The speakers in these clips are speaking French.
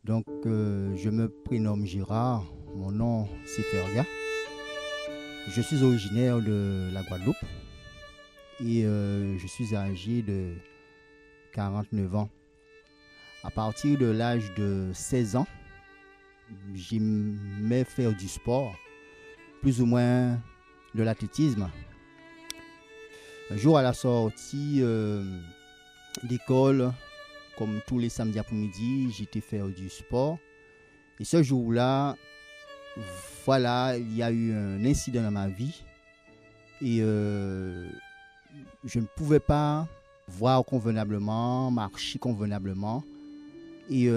Donc, je me prénomme Gérard, mon nom c'est Ferga. Je suis originaire de la Guadeloupe et je suis âgé de 49 ans. À partir de l'âge de 16 ans, j'aimais faire du sport, plus ou moins de l'athlétisme. Un jour à la sortie d'école, comme tous les samedis après-midi, j'étais faire du sport. Et ce jour-là, voilà, il y a eu un incident dans ma vie. Et je ne pouvais pas voir convenablement, marcher convenablement. Et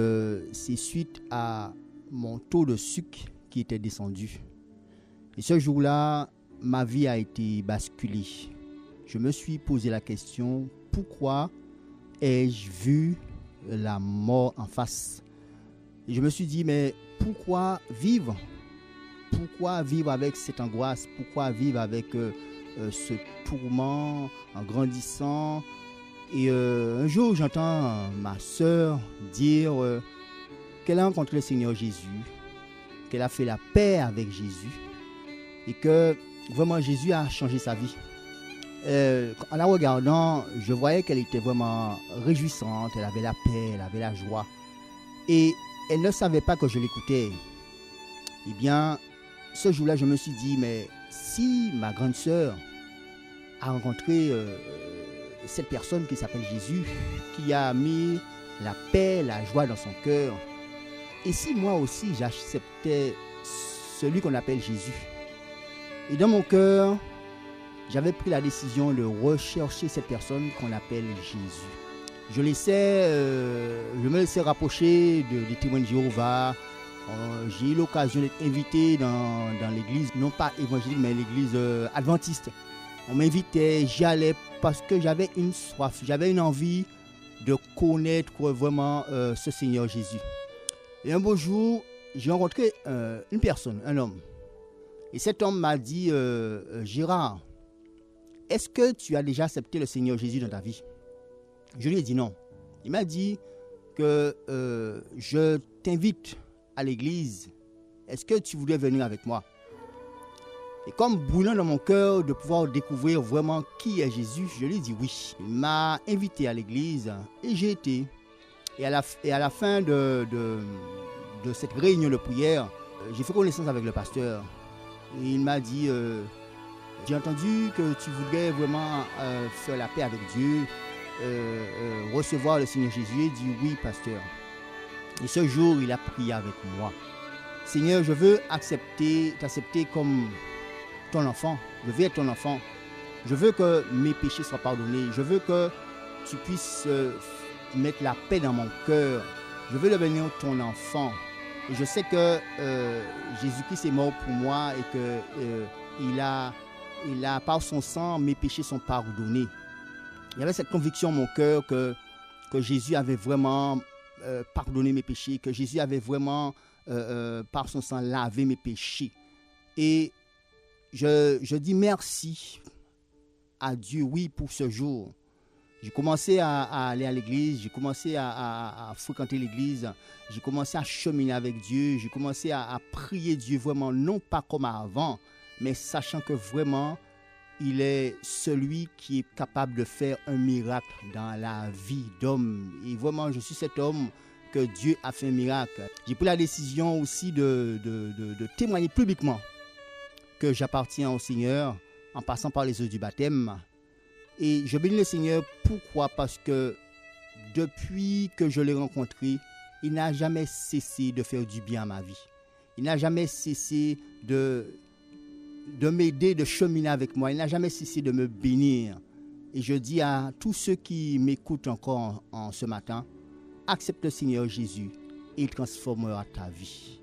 c'est suite à mon taux de sucre qui était descendu. Et ce jour-là, ma vie a été basculée. Je me suis posé la question, pourquoi ai-je vu la mort en face? Et je me suis dit, mais pourquoi vivre? Pourquoi vivre avec cette angoisse? Pourquoi vivre avec ce tourment en grandissant? Et un jour, j'entends ma sœur dire qu'elle a rencontré le Seigneur Jésus, qu'elle a fait la paix avec Jésus et que vraiment Jésus a changé sa vie. En la regardant, je voyais qu'elle était vraiment réjouissante, elle avait la paix, elle avait la joie. Et elle ne savait pas que je l'écoutais. Eh bien, ce jour-là, je me suis dit, mais si ma grande sœur a rencontré cette personne qui s'appelle Jésus, qui a mis la paix, la joie dans son cœur, et si moi aussi j'acceptais celui qu'on appelle Jésus? Et dans mon cœur, j'avais pris la décision de rechercher cette personne qu'on appelle Jésus. Je me laissais rapprocher des témoins de Jéhovah. J'ai eu l'occasion d'être invité dans l'église, non pas évangélique, mais l'église adventiste. On m'invitait, j'y allais parce que j'avais une soif, j'avais une envie de connaître vraiment ce Seigneur Jésus. Et un beau jour, j'ai rencontré une personne, un homme. Et cet homme m'a dit, Gérard, est-ce que tu as déjà accepté le Seigneur Jésus dans ta vie? Je lui ai dit non. Il m'a dit que je t'invite à l'église. Est-ce que tu voudrais venir avec moi? Et comme brûlant dans mon cœur de pouvoir découvrir vraiment qui est Jésus, je lui ai dit oui. Il m'a invité à l'église et j'ai été. Et à la fin de cette réunion de prière, j'ai fait connaissance avec le pasteur. Et il m'a dit, j'ai entendu que tu voudrais vraiment faire la paix avec Dieu, recevoir le Seigneur Jésus. Il dit oui, pasteur. Et ce jour, il a prié avec moi. Seigneur, je veux t'accepter comme ton enfant. Je veux être ton enfant. Je veux que mes péchés soient pardonnés. Je veux que tu puisses mettre la paix dans mon cœur. Je veux devenir ton enfant. Et je sais que Jésus-Christ est mort pour moi et que il a par son sang, mes péchés sont pardonnés. Il y avait cette conviction en mon cœur que Jésus avait vraiment pardonné mes péchés, que Jésus avait vraiment par son sang lavé mes péchés. Et je dis merci à Dieu, oui, pour ce jour. J'ai commencé à aller à l'église, j'ai commencé à fréquenter l'église, j'ai commencé à cheminer avec Dieu, j'ai commencé à prier Dieu vraiment, non pas comme avant, mais sachant que vraiment, il est celui qui est capable de faire un miracle dans la vie d'homme. Et vraiment, je suis cet homme que Dieu a fait un miracle. J'ai pris la décision aussi de témoigner publiquement que j'appartiens au Seigneur en passant par les eaux du baptême. Et je bénis le Seigneur. Pourquoi? Parce que depuis que je l'ai rencontré, il n'a jamais cessé de faire du bien à ma vie. Il n'a jamais cessé de m'aider, de cheminer avec moi. Il n'a jamais cessé de me bénir. Et je dis à tous ceux qui m'écoutent encore en ce matin, accepte le Seigneur Jésus et il transformera ta vie.